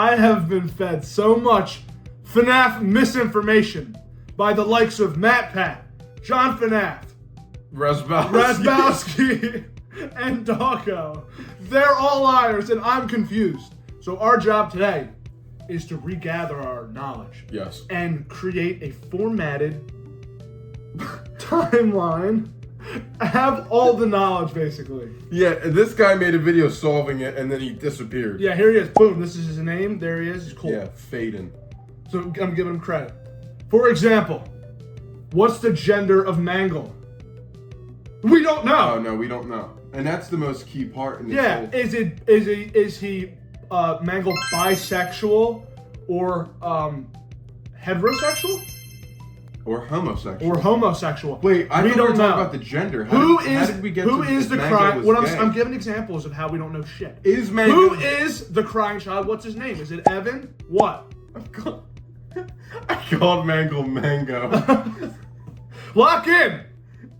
I have been fed so much FNAF misinformation by the likes of Matt Pat, John FNAF, Razbowski, and Doggo. They're all liars, and I'm confused. So our job today is to regather our knowledge. Yes. And create a formatted timeline. Have all the knowledge, basically. Yeah, this guy made a video solving it, and then he disappeared. Yeah, here he is. Boom, this is his name. There he is. He's cool. Yeah, Faden. So I'm giving him credit. For example, what's the gender of Mangle? We don't know. Oh, no, we don't know. And that's the most key part in this Yeah, whole... is he Mangle bisexual or heterosexual? Or homosexual. Or homosexual. Wait, I we don't don't know about the gender. How did we get who to is the Mango crying? was gay? I'm giving examples of how we don't know shit. Is Mango... Who is the crying child? What's his name? Is it Evan? What? I called Mango Mango. Lock in.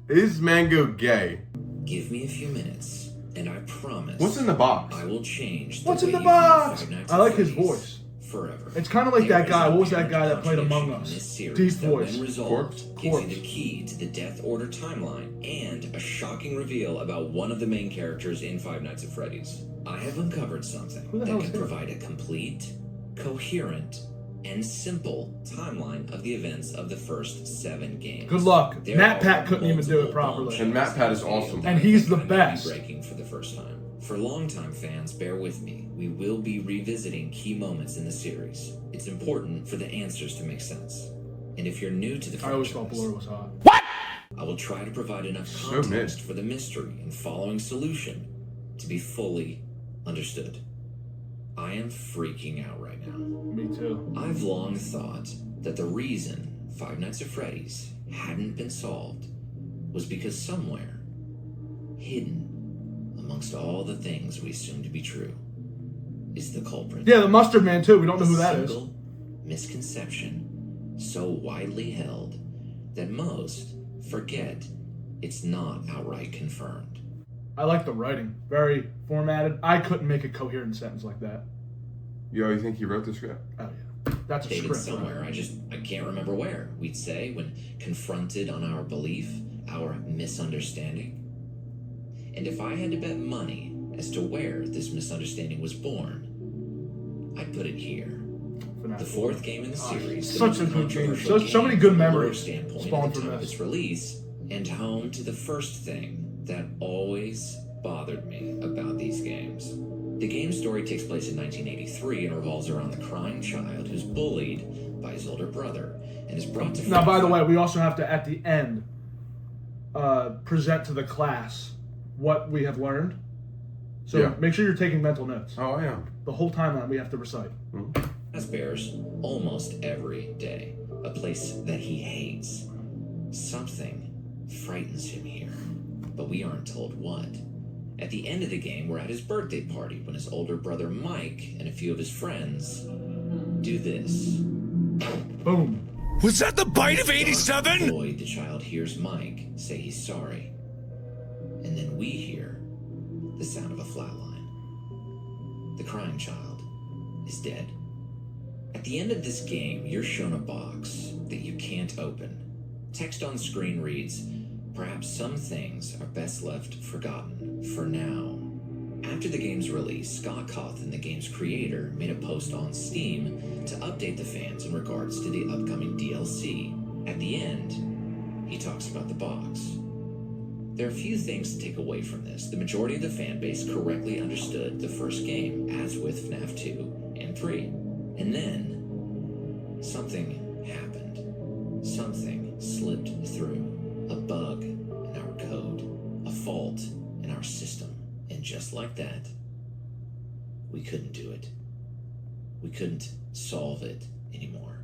Is Mango gay? Give me a few minutes, and I promise. What's in the box? I will change. What's in way the you box? view Five Nights I at like his Freddy's voice. Forever. It's kind of like that There guy. is What was that apparent guy that played Among contradiction in Us? this series Deep that, voice. when resolved, Corpse? gives you Corpse. the key to the Death Order timeline and a shocking reveal about one of the main characters in Five Nights at Freddy's. I have uncovered something Who the that hell can is that? provide a complete, coherent, and simple timeline of the events of the first 7 games. Good luck. There Matt are Pat couldn't even do it multiple properly. bombshells And Matt Pat is in this video awesome. that And I he's think the I may be best. breaking for the first time. For longtime fans, bear with me. We will be revisiting key moments in the series. It's important for the answers to make sense. And if you're new to the I always thought franchise, Blur was hot. I will try to provide enough So context mid. for the mystery and following solution to be fully understood. I am freaking out right now. Me too. I've long thought that the reason Five Nights at Freddy's hadn't been solved was because somewhere, hidden amongst all the things we assume to be true, is the culprit. Yeah, the Mustard Man too. We don't know who that A is. single misconception so widely held that most forget it's not outright confirmed. I like the writing. Very formatted. I couldn't make a coherent sentence like that. You think he wrote the script? Oh yeah, that's a Dated script. somewhere, I can't remember where, we'd say when confronted on our belief, our misunderstanding. And if I had to bet money as to where this misunderstanding was born, I'd put it here. The 4th game in the series, such the a most good game. controversial So many game good from a lore memories standpoint spawned at the from time of this. its release, and home to the first thing that always bothered me about these games. The game's story takes place in 1983 and revolves around the crying child who's bullied by his older brother and is brought to... Now, by the way, we also have to, at the end, present to the class what we have learned. So Yeah. make sure you're taking mental notes. Oh, I am. The whole timeline we have to recite. As bears almost every day, a place that he hates. Something frightens him here, but we aren't told what. At the end of the game, we're at his birthday party when his older brother Mike and a few of his friends do this. Boom. Was that the bite of 87? Boy, the child hears Mike say he's sorry. And then we hear the sound of a flatline. The crying child is dead. At the end of this game, you're shown a box that you can't open. Text on screen reads, "Perhaps some things are best left forgotten for now." After the game's release, Scott Cawthon, the game's creator, made a post on Steam to update the fans in regards to the upcoming DLC. At the end, he talks about the box. There are a few things to take away from this. The majority of the fan base correctly understood the first game, as with FNAF 2 and 3. And then, something happened. Something slipped through. A bug in our code. A fault in our system. And just like that, we couldn't do it. We couldn't solve it anymore.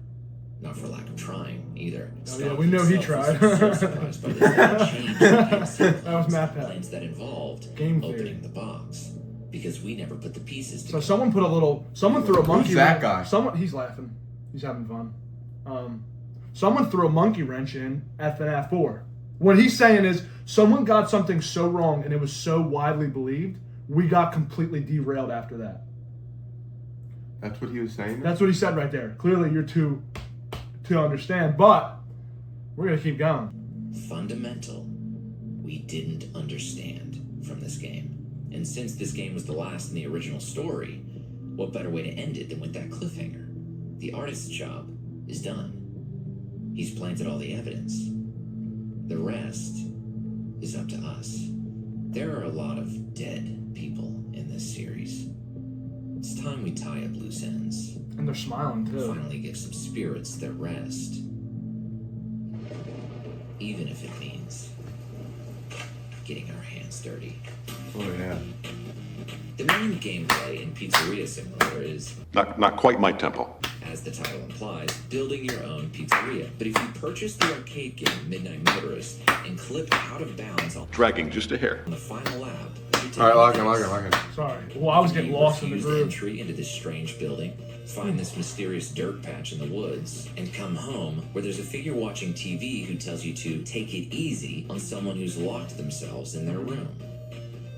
Not for lack of trying, either. Oh, yeah, we know he tried. So surprised by this change in the That was Matt Pat. plans that involved Game theory. opening the box. Because we never put the pieces So together. someone threw a monkey Who's that wrench. guy? He's laughing. He's having fun. Someone threw a monkey wrench in at FNAF 4. What he's saying is, someone got something so wrong and it was so widely believed, we got completely derailed after that. That's what he was saying? That's what he said right there. Clearly, you're too to understand, but we're gonna keep going. Fundamental, we didn't understand from this game. And since this game was the last in the original story, what better way to end it than with that cliffhanger? The artist's job is done. He's planted all the evidence. The rest is up to us. There are a lot of dead people in this series. It's time we tie up loose ends. And they're smiling too. Finally give some spirits their rest. Even if it means getting our hands dirty. Oh, yeah. The main gameplay in Pizzeria Simulator is, Not quite my tempo. as the title implies, building your own pizzeria. But if you purchase the arcade game Midnight Motorist and clip out of bounds on Dragging just a hair. the final lap, All right, lock in. Sorry. Well, I was getting lost in the groove. Entry into this strange building, find this mysterious dirt patch in the woods, and come home where there's a figure watching TV who tells you to take it easy on someone who's locked themselves in their room.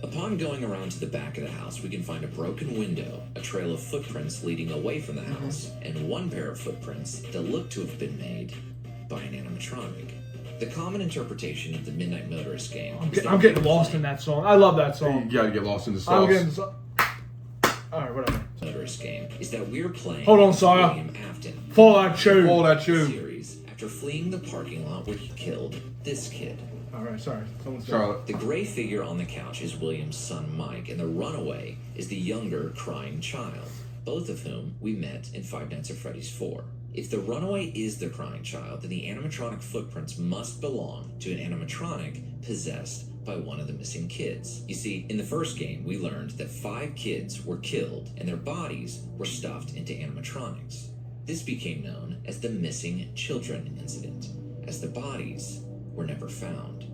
Upon going around to the back of the house, we can find a broken window, a trail of footprints leading away from the house, and one pair of footprints that look to have been made by an animatronic. The common interpretation of the Midnight Motorist game. I'm getting lost in that song. I love that song. You gotta get lost in the I'm sauce. getting. Alright, whatever. Motorist game is that we're playing. Hold on, Sawyer. William Afton. Fall that tune. Pull that tune. Series after fleeing the parking lot where he killed this kid. Alright, sorry. Someone said. Charlotte. The gray figure on the couch is William's son Mike, and the runaway is the younger crying child, both of whom we met in Five Nights at Freddy's 4. If the runaway is the crying child, then the animatronic footprints must belong to an animatronic possessed by one of the missing kids. You see, in the first game, we learned that 5 kids were killed and their bodies were stuffed into animatronics. This became known as the Missing Children Incident, as the bodies were never found.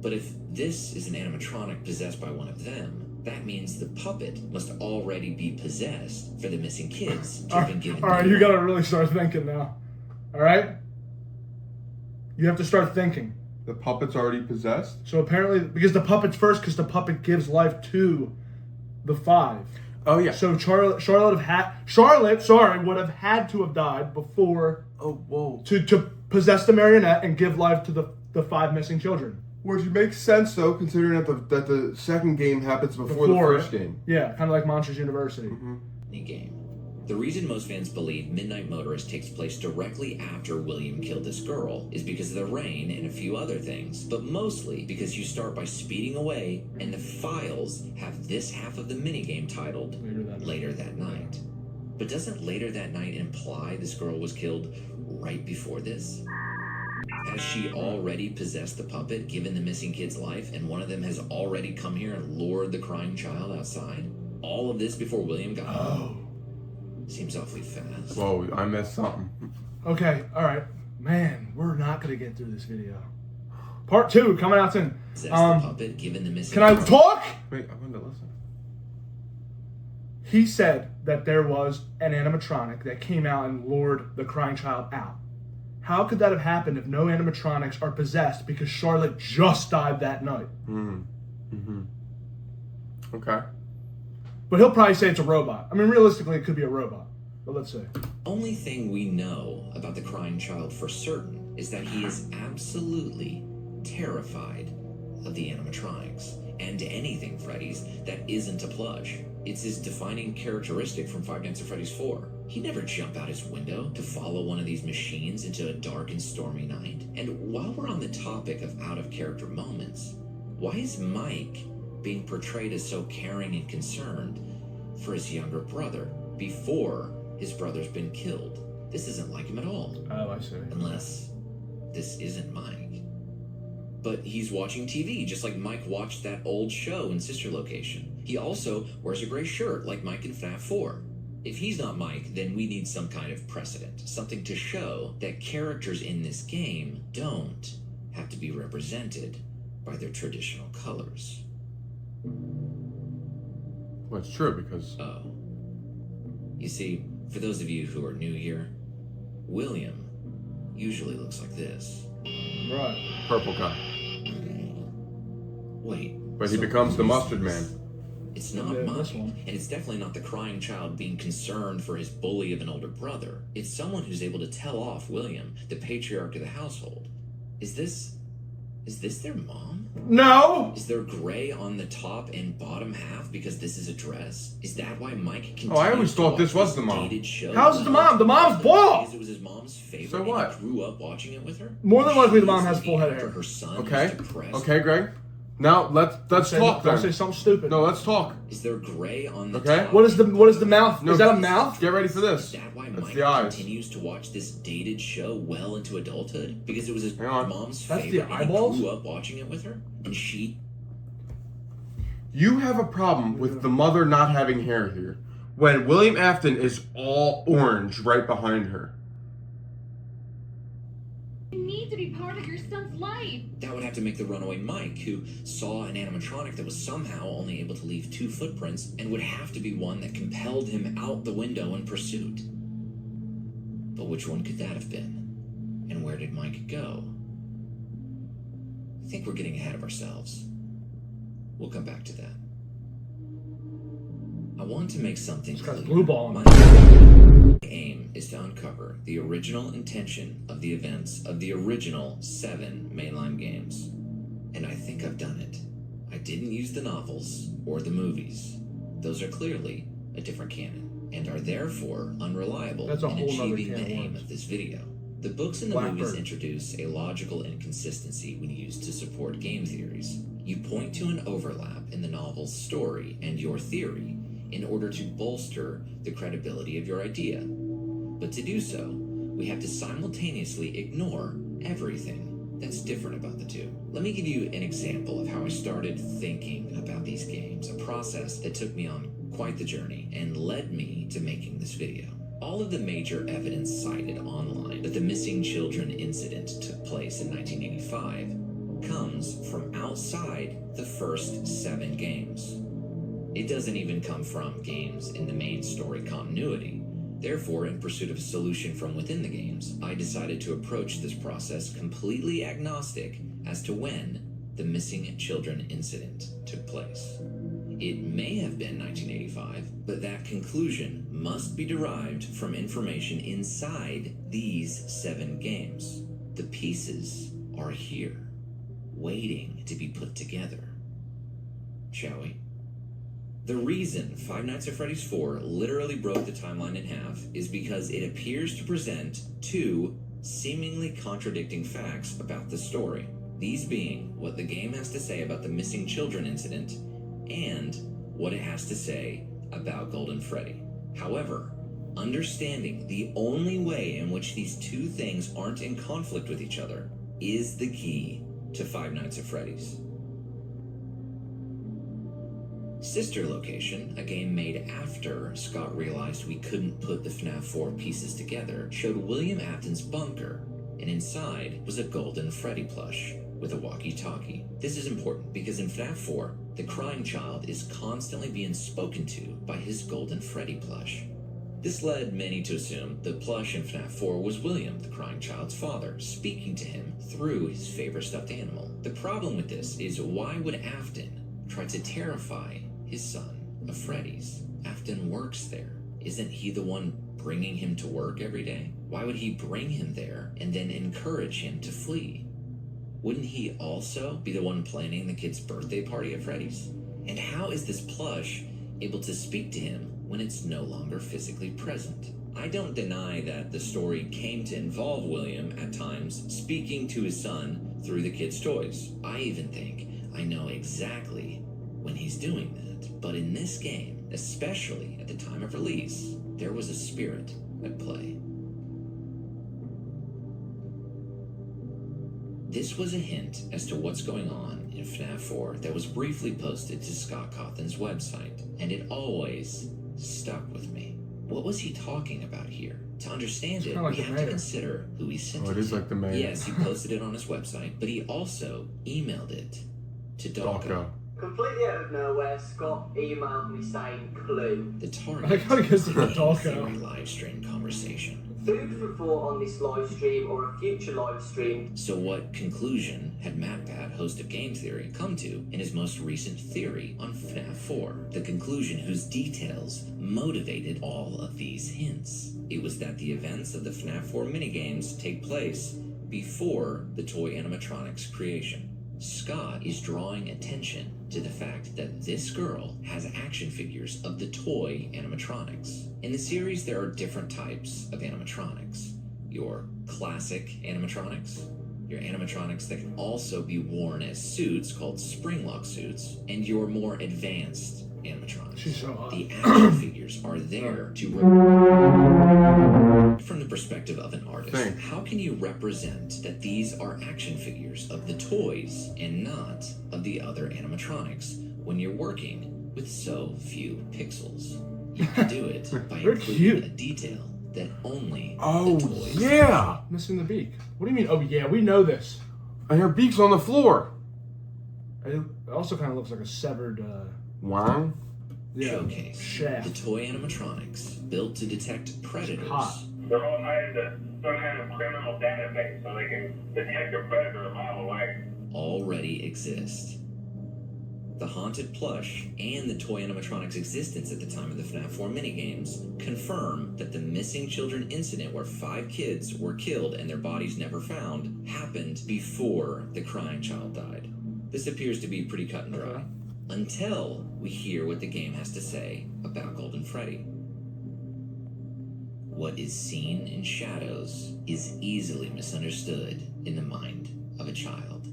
But if this is an animatronic possessed by one of them, that means the puppet must already be possessed for the missing kids to have been given. Alright, you gotta really start thinking now. Alright? You have to start thinking. The puppet's already possessed? So apparently, because the puppet's first, because the puppet gives life to the 5. Oh, yeah. So Charlotte would have had to have died before Oh, whoa. to possess the marionette and give life to the 5 missing children. Which makes sense, though, considering that the second game happens before the first game. Yeah, kind of like Monsters University. Game. The reason most fans believe Midnight Motorist takes place directly after William killed this girl is because of the rain and a few other things, but mostly because you start by speeding away and the files have this half of the minigame titled Later That Night. But doesn't Later That Night imply this girl was killed right before this? Has she already possessed the puppet, given the missing kid's life, and one of them has already come here and lured the crying child outside? All of this before William got home? Seems awfully fast. Whoa, I missed something. Okay, alright. Man, we're not going to get through this video. Part 2 coming out soon. Possessed the puppet, given the missing Can I child. talk? Wait, I wanted to listen. He said that there was an animatronic that came out and lured the crying child out. How could that have happened if no animatronics are possessed because Charlotte just died that night? Okay. But he'll probably say it's a robot. I mean, realistically, it could be a robot. But let's see. Only thing we know about the crying child for certain is that he is absolutely terrified of the animatronics and anything Freddy's that isn't a plush. It's his defining characteristic from Five Nights at Freddy's 4. He'd never jump out his window to follow one of these machines into a dark and stormy night. And while we're on the topic of out-of-character moments, why is Mike being portrayed as so caring and concerned for his younger brother before his brother's been killed? This isn't like him at all. Oh, I see. Unless this isn't Mike. But he's watching TV, just like Mike watched that old show in Sister Location. He also wears a gray shirt, like Mike in FNAF 4. If he's not Mike, then we need some kind of precedent, something to show that characters in this game don't have to be represented by their traditional colors. Well, it's true because... Oh. You see, for those of you who are new here, William usually looks like this. Right. Purple guy. Wait. But he so becomes the who is mustard this? man. It's not Yeah, Mike, this one. and it's definitely not the crying child being concerned for his bully of an older brother. It's someone who's able to tell off William, the patriarch of the household. Is this their mom? No! Is there gray on the top and bottom half because this is a dress? Is that why Mike continues I always to thought watch this was the mom. dated show? How's it the mom? The mom's bald! Because it was his mom's favorite. So what? And he grew up watching it with her. More than likely, the mom She's has looking full head of after hair. Her son Okay. who's depressed. Okay, Greg. Now let's talk Don't say then. something stupid. No, let's talk. Is there gray on the Okay. top? What is the mouth? No, Is that a mouth? Get ready for Is this. that why That's Mike the eyes. continues to watch this dated show well into adulthood? Because it was his Hang on. mom's That's the favorite, and eyeballs? he grew up watching it with her, and she. You have a problem with the mother not having hair here, when William Afton is all orange right behind her. You need to be part of your son's life. That would have to make the runaway Mike, who saw an animatronic that was somehow only able to leave 2 footprints, and would have to be one that compelled him out the window in pursuit. But which one could that have been? And where did Mike go? I think we're getting ahead of ourselves. We'll come back to that. I want to make something It's got a clear. blue ball on My aim is to uncover the original intention of the events of the original 7 mainline games. And I think I've done it. I didn't use the novels or the movies. Those are clearly a different canon and are therefore unreliable That's a in whole nother achieving can the of aim worms. of this video. The books and the Blackbird. movies introduce a logical inconsistency when used to support game theories. You point to an overlap in the novel's story and your theory in order to bolster the credibility of your idea. But to do so, we have to simultaneously ignore everything that's different about the two. Let me give you an example of how I started thinking about these games, a process that took me on quite the journey and led me to making this video. All of the major evidence cited online that the missing children incident took place in 1985 comes from outside the first 7 games. It doesn't even come from games in the main story continuity. Therefore, in pursuit of a solution from within the games, I decided to approach this process completely agnostic as to when the missing children incident took place. It may have been 1985, but that conclusion must be derived from information inside these 7 games. The pieces are here, waiting to be put together. Shall we? The reason Five Nights at Freddy's 4 literally broke the timeline in half is because it appears to present 2 seemingly contradicting facts about the story. These being what the game has to say about the missing children incident and what it has to say about Golden Freddy. However, understanding the only way in which these 2 things aren't in conflict with each other is the key to Five Nights at Freddy's. Sister Location, a game made after Scott realized we couldn't put the FNAF 4 pieces together, showed William Afton's bunker, and inside was a Golden Freddy plush with a walkie-talkie. This is important because in FNAF 4, the crying child is constantly being spoken to by his Golden Freddy plush. This led many to assume the plush in FNAF 4 was William, the crying child's father, speaking to him through his favorite stuffed animal. The problem with this is, why would Afton try to terrify his son of Freddy's? Afton works there. Isn't he the one bringing him to work every day? Why would he bring him there and then encourage him to flee? Wouldn't he also be the one planning the kid's birthday party at Freddy's? And how is this plush able to speak to him when it's no longer physically present? I don't deny that the story came to involve William at times speaking to his son through the kid's toys. I even think I know exactly when he's doing that. But in this game, especially at the time of release, there was a spirit at play. This was a hint as to what's going on in FNAF 4 that was briefly posted to Scott Cawthon's website, and it always stuck with me. What was he talking about here? To understand it, like we the have to mayor. consider who he sent Oh, it it is to. like the mayor. Yes, he posted it on his website, but he also emailed it to Dawko. Completely out of nowhere, Scott emailed me saying clue. The I target gotta guess it's of the Dawko. theory live stream conversation. Food for thought on this live stream or a future live stream. So what conclusion had MatPat, host of Game Theory, come to in his most recent theory on FNAF 4? The conclusion whose details motivated all of these hints. It was that the events of the FNAF 4 minigames take place before the toy animatronics creation. Scott is drawing attention to the fact that this girl has action figures of the toy animatronics. In the series, there are different types of animatronics. Your classic animatronics, your animatronics that can also be worn as suits called spring-lock suits, and your more advanced animatronics. She's so hot. The action figures are there to from the perspective of an artist. Thanks. How can you represent that these are action figures of the toys and not of the other animatronics when you're working with so few pixels? You can do it by They're including cute. a detail that only Oh, the toys yeah. Missing the beak. What do you mean? Oh yeah, we know this. And her beak's on the floor. It also kind of looks like a severed. Wow. showcase. Shaft. The toy animatronics built to detect predators. Hot. They're all tied to some kind of criminal database so they can detect a predator a mile away. Already exist. The haunted plush and the toy animatronics' existence at the time of the FNAF 4 minigames confirm that the missing children incident where 5 kids were killed and their bodies never found happened before the crying child died. This appears to be pretty cut and dry. Until we hear what the game has to say about Golden Freddy. What is seen in shadows is easily misunderstood in the mind of a child.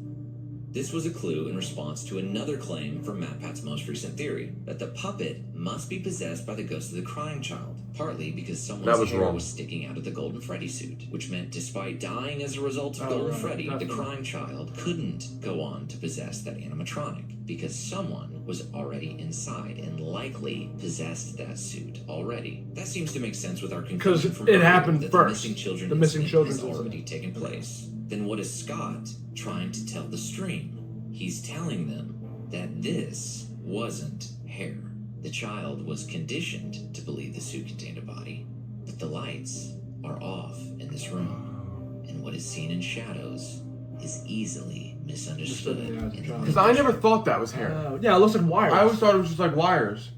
This was a clue in response to another claim from MatPat's most recent theory, that the puppet must be possessed by the ghost of the crying child, partly because someone's hair was sticking out of the Golden Freddy suit, which meant despite dying as a result of Golden Freddy, the crying child couldn't go on to possess that animatronic, because someone was already inside and likely possessed that suit already. That seems to make sense with our conclusion from it earlier happened that first. The missing children The missing children's has already incident. taken place. Then what is Scott trying to tell the stream? He's telling them that this wasn't hair. The child was conditioned to believe the suit contained a body, but the lights are off in this room, and what is seen in shadows is easily misunderstood. Because I never thought that was hair. Yeah, it looks like wires. I always thought it was just like wires.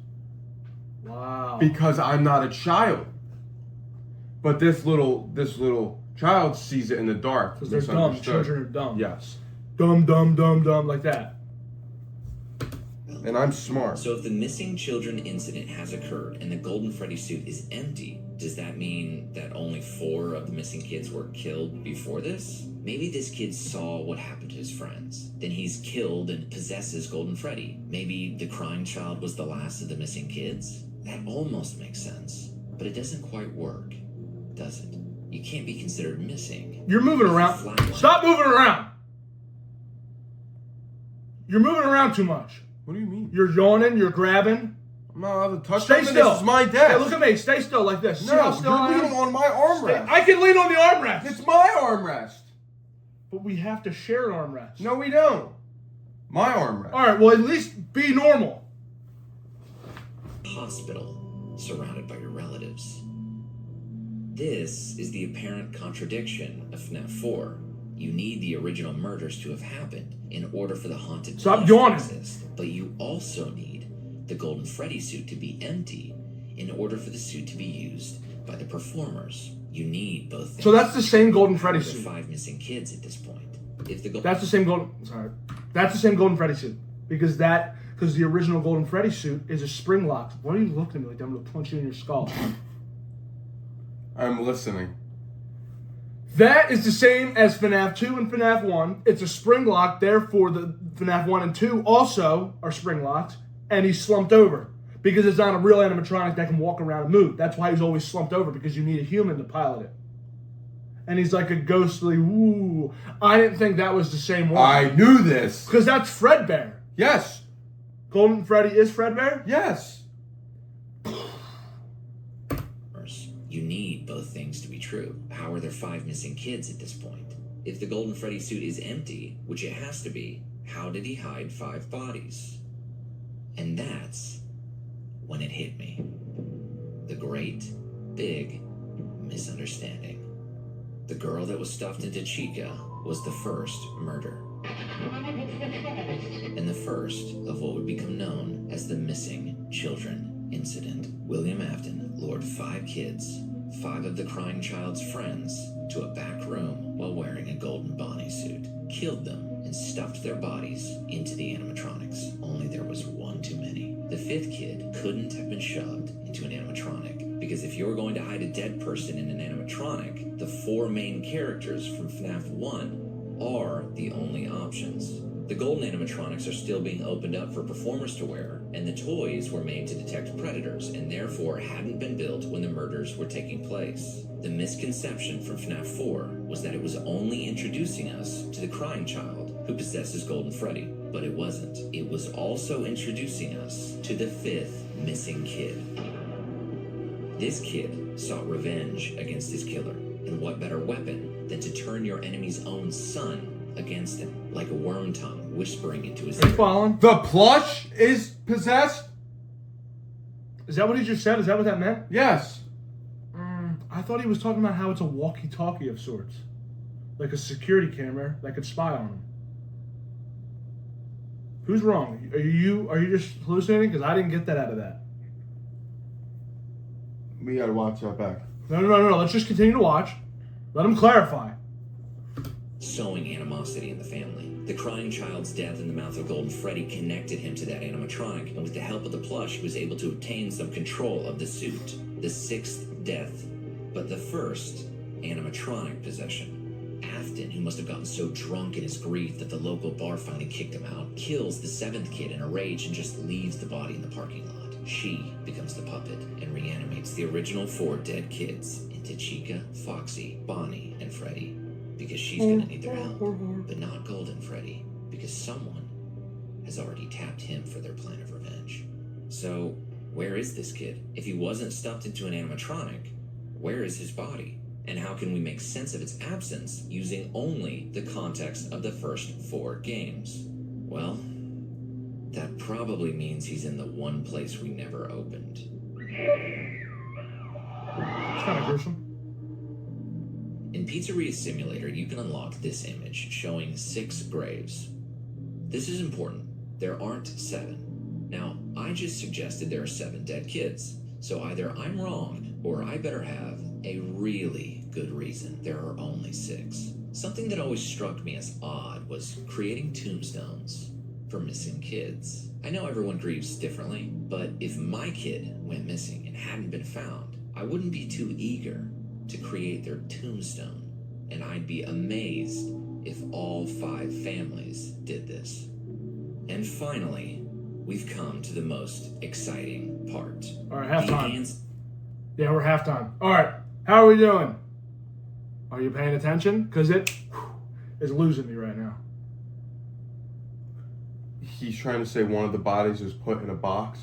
Wow. Because I'm not a child. But this little child sees it in the dark. Because they're dumb. Misunderstood. Children are dumb. Yes. Dumb, dumb, dumb, dumb, like that. And I'm smart. So if the missing children incident has occurred and the Golden Freddy suit is empty, does that mean that only 4 of the missing kids were killed before this? Maybe this kid saw what happened to his friends. Then he's killed and possesses Golden Freddy. Maybe the crying child was the last of the missing kids? That almost makes sense. But it doesn't quite work, does it? You can't be considered missing. You're moving around. Stop moving around! You're moving around too much. What do you mean? You're yawning, you're grabbing. I'm not allowed to touch Stay something. still. This is my desk. Hey, look at me. Stay still like this. See how No, still I you're am? leaning on my armrest. I can lean on the armrest. It's my armrest. But we have to share an armrest. No, we don't. My armrest. All right, well, at least be normal. Hospital, surrounded by your relatives. This is the apparent contradiction of FNAF 4. You need the original murders to have happened in order for the haunted Stop place to yawning. exist. But you also need the Golden Freddy suit to be empty in order for the suit to be used by the performers. You need both things. So that's the same Golden Freddy There are suit. 5 missing kids at this point. If the That's the same Golden. Sorry, that's the same Golden Freddy suit because the original Golden Freddy suit is a spring lock. Why are you looking at me like that? I'm gonna punch you in your skull. I'm listening. That is the same as FNAF 2 and FNAF 1. It's a spring lock, therefore the FNAF 1 and 2 also are spring locked, and he's slumped over because it's not a real animatronic that can walk around and move. That's why he's always slumped over, because you need a human to pilot it. And he's like a ghostly, woo. I didn't think that was the same one. I knew this. Because that's Fredbear. Yes. Golden Freddy is Fredbear? Yes. You need both things to be true. How are there 5 missing kids at this point? If the Golden Freddy suit is empty, which it has to be, how did he hide 5 bodies? And that's when it hit me. The great, big misunderstanding. The girl that was stuffed into Chica was the first murder. And the first of what would become known as the missing children incident. William Afton lured 5 kids, 5 of the crying child's friends, to a back room while wearing a golden Bonnie suit, killed them, and stuffed their bodies into the animatronics. Only there was one too many. The 5th kid couldn't have been shoved into an animatronic, because if you were going to hide a dead person in an animatronic, the 4 main characters from FNAF 1 are the only options. The golden animatronics are still being opened up for performers to wear, and the toys were made to detect predators and therefore hadn't been built when the murders were taking place. The misconception from FNAF 4 was that it was only introducing us to the crying child who possesses Golden Freddy, but it wasn't. It was also introducing us to the 5th missing kid. This kid sought revenge against his killer, and what better weapon than to turn your enemy's own son against him, like a worm tongue whispering into his Are you ear. following? The plush is possessed? Is that what he just said? Is that what that meant? Yes. I thought he was talking about how it's a walkie-talkie of sorts. Like a security camera that could spy on him. Who's wrong? Are you just hallucinating? Because I didn't get that out of that. We gotta watch that back. No. Let's just continue to watch. Let him clarify. Sowing animosity in the family. The crying child's death in the mouth of Golden Freddy connected him to that animatronic, and with the help of the plush, he was able to obtain some control of the suit. The 6th death, but the first animatronic possession. Afton, who must have gotten so drunk in his grief that the local bar finally kicked him out, kills the 7th kid in a rage and just leaves the body in the parking lot. She becomes the puppet and reanimates the original 4 dead kids into Chica, Foxy, Bonnie, and Freddy, because she's gonna need their help, but not Golden Freddy, because someone has already tapped him for their plan of revenge. So, where is this kid? If he wasn't stuffed into an animatronic, where is his body? And how can we make sense of its absence using only the context of the first 4 games? Well, that probably means he's in the one place we never opened. It's kind of gruesome. In Pizzeria Simulator, you can unlock this image showing 6 graves. This is important. There aren't 7. Now, I just suggested there are 7 dead kids, so either I'm wrong or I better have a really good reason there are only 6. Something that always struck me as odd was creating tombstones for missing kids. I know everyone grieves differently, but if my kid went missing and hadn't been found, I wouldn't be too eager to create their tombstone, and I'd be amazed if all 5 families did this. And finally, we've come to the most exciting part. All right, halftime. The Yeah, we're halftime. All right, how are we doing? Are you paying attention? Because it is losing me right now. He's trying to say one of the bodies was put in a box.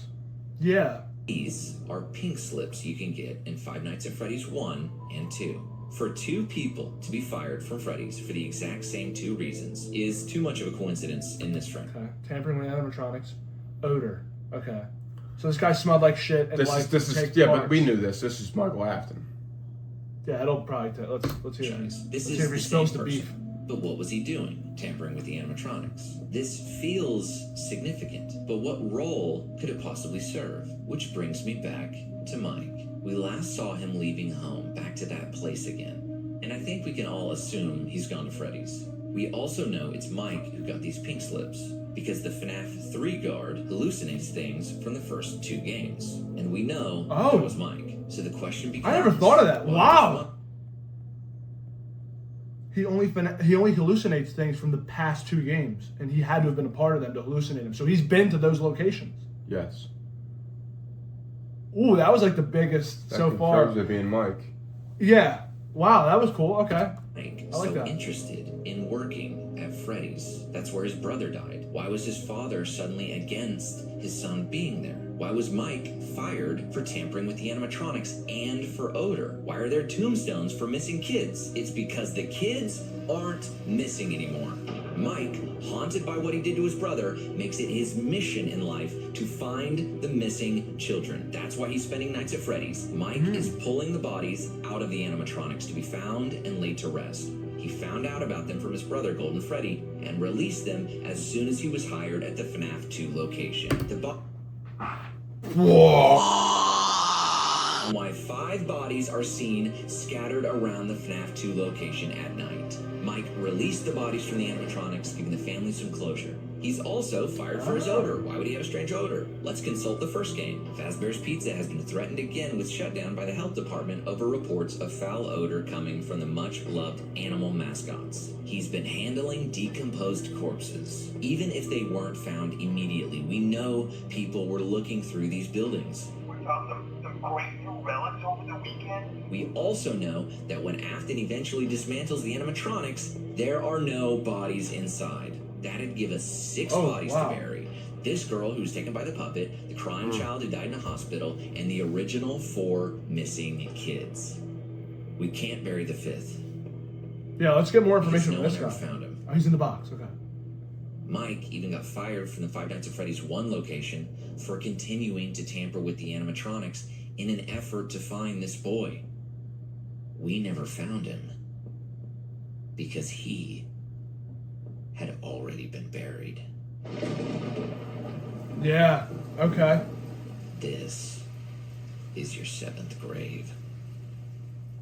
Yeah. These are pink slips you can get in Five Nights at Freddy's 1 and 2. For 2 people to be fired from Freddy's for the exact same 2 reasons is too much of a coincidence in this frame. Okay. Tampering with animatronics. Odor. Okay. So this guy smelled like shit and This is yeah, but we knew this. This is Michael Afton. Yeah, it'll probably let's hear that. This Let's is see if he the spills same the person. beef. But what was he doing, tampering with the animatronics? This feels significant, but what role could it possibly serve? Which brings me back to Mike. We last saw him leaving home, back to that place again. And I think we can all assume he's gone to Freddy's. We also know it's Mike who got these pink slips, because the FNAF 3 guard hallucinates things from the first 2 games. And we know it was Mike. So the question becomes... I never thought of that. why Wow! He only hallucinates things from the past 2 games, and he had to have been a part of them to hallucinate them. So he's been to those locations. Yes. Ooh, that was like the biggest That so far. confirms it being Mike. Yeah. Wow, that was cool. Okay. Mike I like so that. interested in working at Freddy's? That's where his brother died. Why was his father suddenly against his son being there? Why was Mike fired for tampering with the animatronics and for odor? Why are there tombstones for missing kids? It's because the kids aren't missing anymore. Mike, haunted by what he did to his brother, makes it his mission in life to find the missing children. That's why he's spending nights at Freddy's. Mike is pulling the bodies out of the animatronics to be found and laid to rest. He found out about them from his brother, Golden Freddy, and released them as soon as he was hired at the FNAF 2 location. Why 5 bodies are seen scattered around the FNAF 2 location at night. Mike released the bodies from the animatronics, giving the family some closure. He's also fired for his odor. Why would he have a strange odor? Let's consult the first game. Fazbear's Pizza has been threatened again with shutdown by the health department over reports of foul odor coming from the much-loved animal mascots. He's been handling decomposed corpses. Even if they weren't found immediately, we know people were looking through these buildings. We found some great new relics over the weekend. We also know that when Afton eventually dismantles the animatronics, there are no bodies inside. That'd give us 6 bodies to bury. This girl who was taken by the puppet, the crying child who died in a hospital, and the original 4 missing kids. We can't bury the 5th. Yeah, let's get more information No from this one guy. ever found him. Oh, he's in the box. Okay. Mike even got fired from the Five Nights at Freddy's 1 location for continuing to tamper with the animatronics in an effort to find this boy. We never found him because he had already been buried. Yeah. Okay. This is your 7th grave.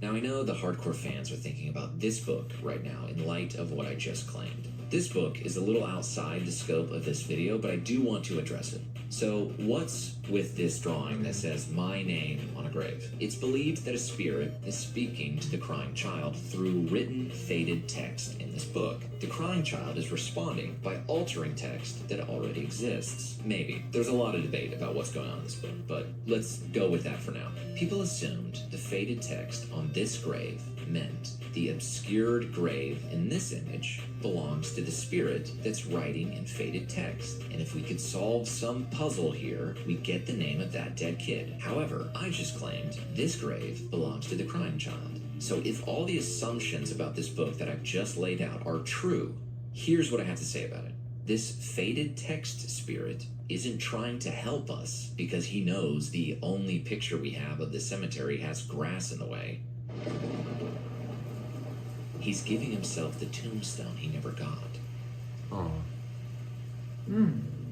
Now I know the hardcore fans are thinking about this book right now in light of what I just claimed. This book is a little outside the scope of this video, but I do want to address it. So what's with this drawing that says my name on a grave? It's believed that a spirit is speaking to the crying child through written, faded text in this book. The crying child is responding by altering text that already exists. Maybe. There's a lot of debate about what's going on in this book, but let's go with that for now. People assumed the faded text on this grave meant the obscured grave in this image belongs to the spirit that's writing in faded text. And if we could solve some puzzle here, we'd get the name of that dead kid. However, I just claimed this grave belongs to the crying child. So if all the assumptions about this book that I've just laid out are true, here's what I have to say about it. This faded text spirit isn't trying to help us because he knows the only picture we have of the cemetery has grass in the way. He's giving himself the tombstone he never got. Oh.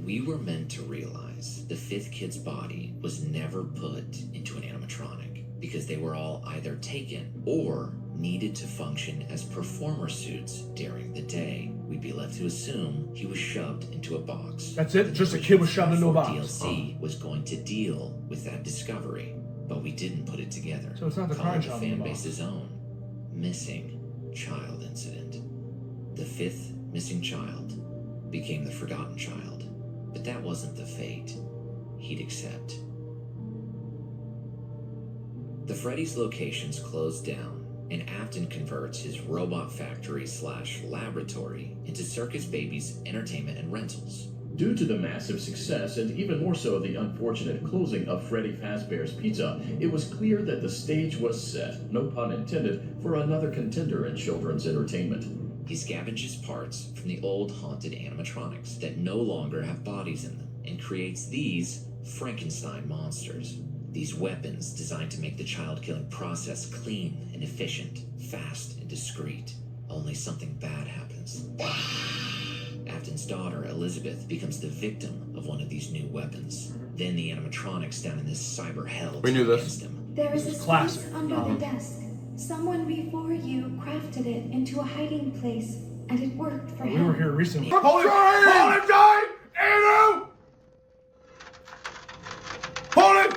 We were meant to realize the 5th kid's body was never put into an animatronic because they were all either taken or needed to function as performer suits during the day. We'd be left to assume he was shoved into a box. That's it? Just a kid was shoved into a box. DLC was going to deal with that discovery, but we didn't put it together. So it's not the Call crying it the child in the fan box. base's own missing child incident. The 5th missing child became the forgotten child, but that wasn't the fate he'd accept. The Freddy's locations closed down, and Afton converts his robot factory / laboratory into Circus Baby's entertainment and rentals. Due to the massive success, and even more so the unfortunate closing of Freddy Fazbear's Pizza, it was clear that the stage was set, no pun intended, for another contender in children's entertainment. He scavenges parts from the old haunted animatronics that no longer have bodies in them, and creates these Frankenstein monsters. These weapons designed to make the child-killing process clean and efficient, fast and discreet. Only something bad happens. Afton's daughter, Elizabeth, becomes the victim of one of these new weapons. Then the animatronics down in this cyber hell We knew turn this. against him. There is a Classic. space under the desk. Someone before you crafted it into a hiding place, and it worked for We him. were here recently. Hold it! Hold it, die! Andrew! Hold it!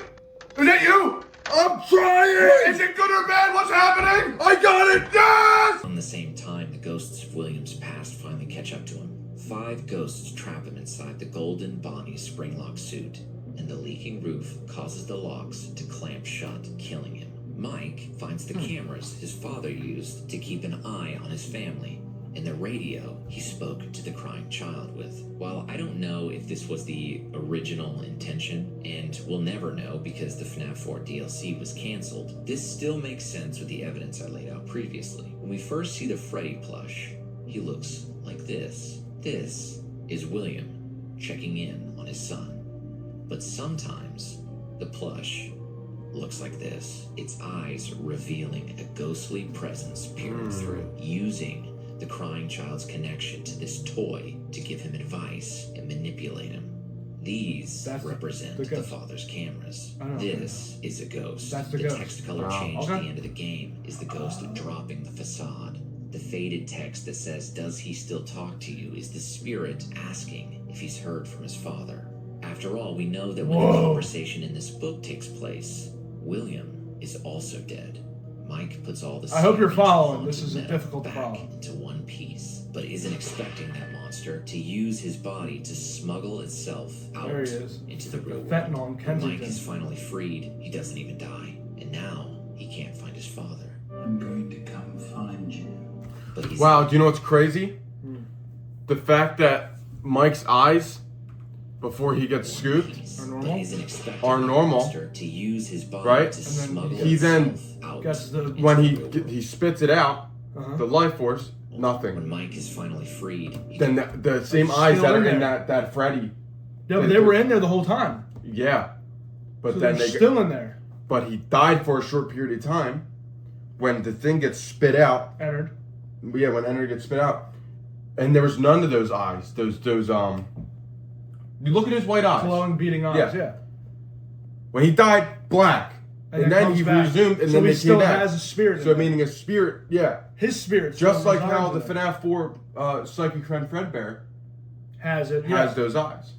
Is that you? I'm trying! Is it good or bad? What's happening? I got it! Yes! At the same time, the ghosts of William's past finally catch up to him. 5 ghosts trap him inside the golden Bonnie spring-lock suit, and the leaking roof causes the locks to clamp shut, killing him. Mike finds the cameras his father used to keep an eye on his family. and the radio he spoke to the crying child with. While I don't know if this was the original intention, and we'll never know because the FNAF 4 DLC was cancelled, this still makes sense with the evidence I laid out previously. When we first see the Freddy plush, he looks like this. This is William checking in on his son. But sometimes the plush looks like this. Its eyes revealing a ghostly presence peering through, using the crying child's connection to this toy to give him advice and manipulate him. These represent the father's cameras. This is a ghost. The text color change at the end of the game is the ghost dropping the facade. The faded text that says, "Does he still talk to you?" is the spirit asking if he's heard from his father. After all, we know that when the conversation in this book takes place, William is also dead. Mike puts all the I hope you're following. haunted This is metal difficult to back follow. into one piece, but isn't expecting that monster to use his body to smuggle itself out There he is. into the real Fentanyl in world. When Kensington. Mike is finally freed, he doesn't even die, and now he can't find his father. I'm going to come find you. But he's Wow, do you know what's crazy? The fact that Mike's eyes, before he gets scooped, but isn't expecting are the normal, monster to use his body right? to And then smuggle he then itself out. Gets the when he spits it out, the life force, When nothing. Mike is finally freed, he Then the same It's eyes still that are in in there. that Freddy. Yeah, but they were in there the whole time. Yeah, but So then they're they still in there. but he died for a short period of time. When the thing gets spit out, Entered. yeah, when Enter gets spit out, and there was none of those eyes. Those you look at his white eyes. Glowing, beating eyes. Yeah. When he died, black, and then comes he back. resumed, and so then he they still came back. has a spirit. So in meaning a spirit, yeah. his spirit, Just like how the FNAF 4 psychic friend Fredbear has it. has those eyes.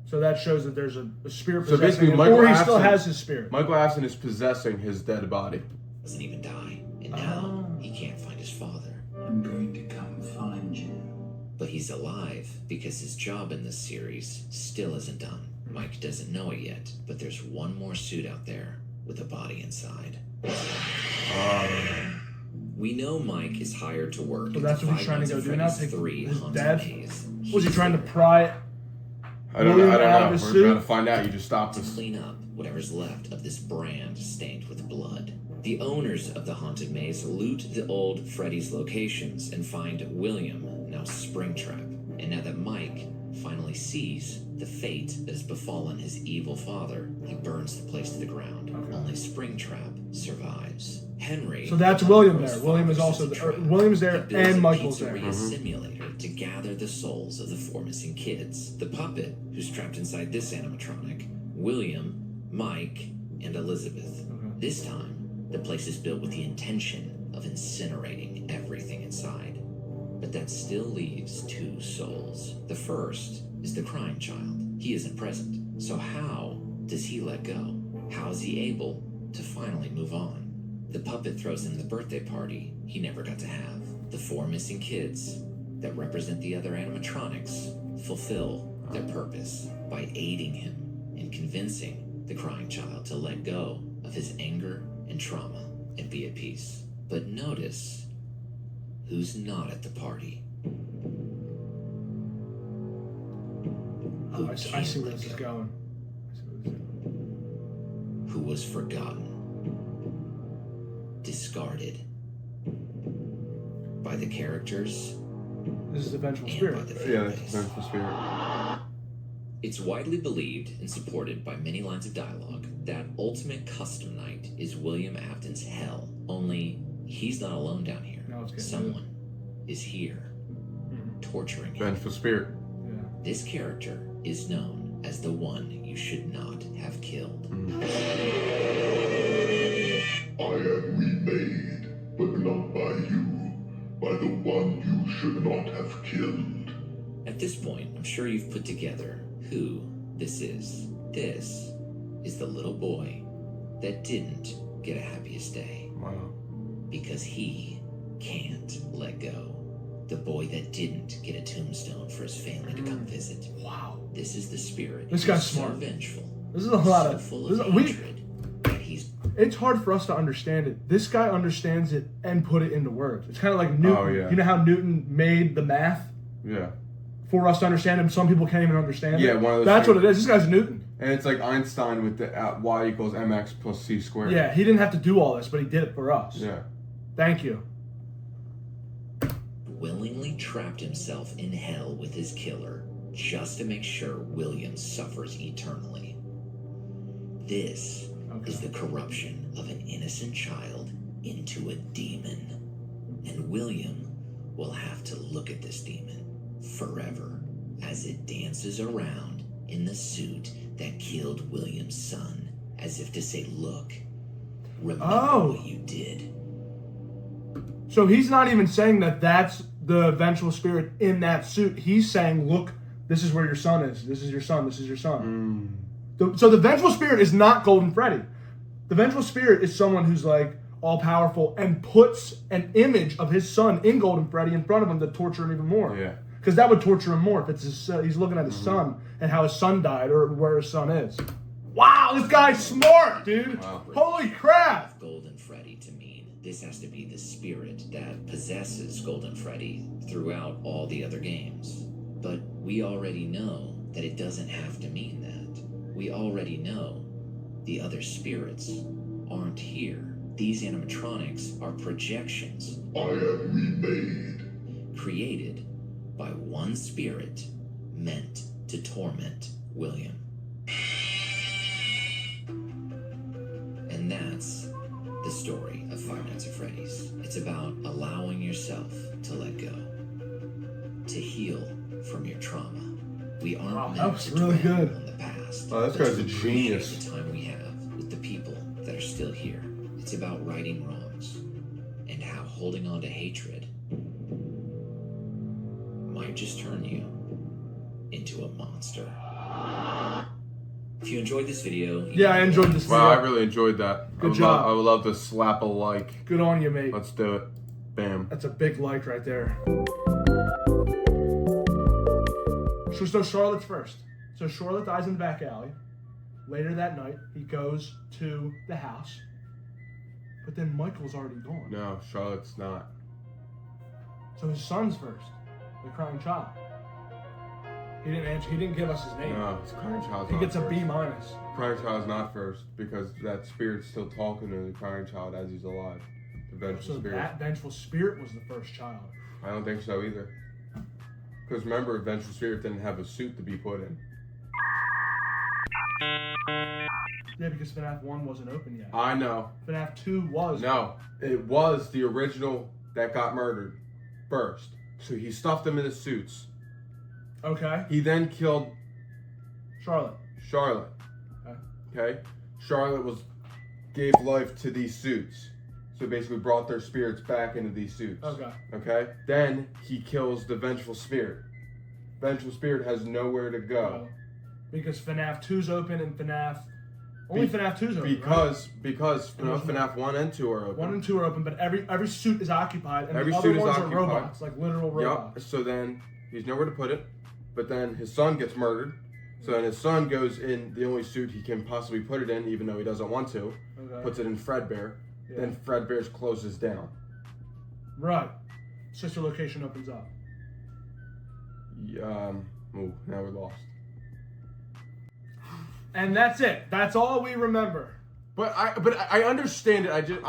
So that shows that there's a spirit So possessing basically, him, Michael or he still Afton- has his spirit. Michael Afton is possessing his dead body. doesn't even die, and now he can't find his father. I'm going to come find you. But he's alive because his job in this series still isn't done. Mike doesn't know it yet, but there's one more suit out there with a body inside. We know Mike is hired to work. So at that's the what he's Five trying to Nights go at do now. Freddy's Take 3 his Haunted dad. Maze. Was he He's trying to there pry I don't know. William I don't out know. of his We're suit? about to find out. You just stopped to us. clean up whatever's left of this brand stained with blood. The owners of the haunted maze loot the old Freddy's locations and find William, now Springtrap. And now that Mike finally sees the fate that has befallen his evil father, he burns the place to the ground. Only Springtrap survives. Henry. So that's the William girl's there. William is father, also sets a there. trap. William's there He builds and a Michael's there. pizzeria simulator to gather the souls of the 4 missing kids. The puppet, who's trapped inside this animatronic, William, Mike, and Elizabeth. This time, the place is built with the intention of incinerating everything inside. But that still leaves 2 souls. The first is the crying child. He isn't present. So how does he let go? How is he able to finally move on? The puppet throws him the birthday party he never got to have. The 4 missing kids that represent the other animatronics fulfill their purpose by aiding him in convincing the crying child to let go of his anger and trauma and be at peace. But notice who's not at the party. Who I can't see where let this is go. going. Who was forgotten, discarded by the characters This is the vengeful and spirit. by the fan Yeah, base. that's the spirit. It's widely believed and supported by many lines of dialogue that Ultimate Custom Night is William Afton's hell. Only he's not alone down here. Now it's getting Someone is here, torturing him. Vengeful spirit. Yeah. This character is known as the one you should not have killed. I am remade, but not by you, by the one you should not have killed. At this point, I'm sure you've put together who this is. This is the little boy that didn't get a happiest day. Wow. Because he can't let go. The boy that didn't get a tombstone for his family to come visit. Wow. This is the spirit. This guy's who's so smart. vengeful. This is a lot so of. full This of is, we hatred that he's It's hard for us to understand it. This guy understands it and put it into words. It's kind of like Newton. Oh, yeah. You know how Newton made the math Yeah. for us to understand it? Some people can't even understand it. Yeah, one of those That's things. what it is. This guy's Newton. And it's like Einstein with the y equals mx plus c squared. Yeah, he didn't have to do all this, but he did it for us. Yeah. Thank you. Willingly trapped himself in hell with his killer just to make sure William suffers eternally. This is the corruption of an innocent child into a demon. And William will have to look at this demon forever as it dances around in the suit that killed William's son, as if to say, look, remember what you did. So he's not even saying that that's the vengeful spirit in that suit. He's saying, look, this is where your son is. This is your son. This is your son. So the vengeful spirit is not Golden Freddy. The vengeful spirit is someone who's like all powerful and puts an image of his son in Golden Freddy in front of him to torture him even more. Yeah. Because that would torture him more if it's his, he's looking at his son and how his son died or where his son is. Wow, this guy's smart, dude. Wow. Holy crap. Golden Freddy to mean this has to be the spirit that possesses Golden Freddy throughout all the other games. But we already know that it doesn't have to mean that. We already know the other spirits aren't here. These animatronics are projections I am remade. created by one spirit meant to torment William. And that's the story of Five Nights at Freddy's. It's about allowing yourself to let go, to heal from your trauma. We aren't that meant was to really dwell good. on the past. Oh, this but guy's to a genius. appreciate the time we have with the people that are still here. It's about righting wrongs and how holding on to hatred might just turn you into a monster. If you enjoyed this video... Yeah, I enjoyed this video. Wow, I really enjoyed that. Good job. I would love to slap a like. Good on you, mate. Let's do it. Bam. That's a big like right there. So Charlotte's first. So Charlotte dies in the back alley. Later that night, he goes to the house. But then Michael's already gone. No, Charlotte's not. So his son's first. The crying child. He didn't answer. He didn't give us his name. No, it's Crying Child's He not gets a first. B minus. Crying Child's not first because that spirit's still talking to the Crying Child as he's alive. The vengeful So spirit. that vengeful spirit was the first child. I don't think so either. Because remember, Vengeful Spirit didn't have a suit to be put in. Yeah, because FNAF 1 wasn't open yet. I know. FNAF 2 was. No, it was the original that got murdered first. So he stuffed them in the suits. Okay. He then killed Charlotte. Charlotte. Okay? Charlotte gave life to these suits. So basically brought their spirits back into these suits. Okay. Okay? Then he kills the Vengeful Spirit. Vengeful Spirit has nowhere to go. Because FNAF 2's open and FNAF... Only FNAF 2's open, Because right? FNAF 1 and 2 are open. 1 and 2 are open, but every suit is occupied, and Every the other suit is ones occupied. are robots, like literal robots. Yep. So then he's nowhere to put it. But then his son gets murdered. So then his son goes in the only suit he can possibly put it in, even though he doesn't want to. Okay. Puts it in Fredbear. Yeah. Then Fredbear's closes down. Right. Sister location opens up. Ooh, now we're lost. And that's it. That's all we remember. But I understand it. I can't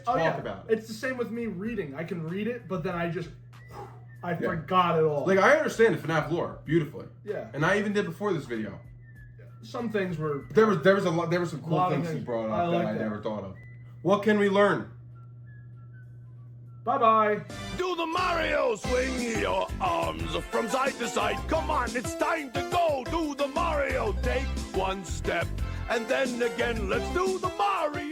talk about it. It's the same with me reading. I can read it, but then I forgot it all. Like, I understand the FNAF lore beautifully. Yeah. And I even did before this video. Some things were... There were some cool things he brought up that I never thought of. What can we learn? Bye-bye. Do the Mario, swing your arms from side to side. Come on, it's time to go. Do the Mario, take one step, and then again, let's do the Mario.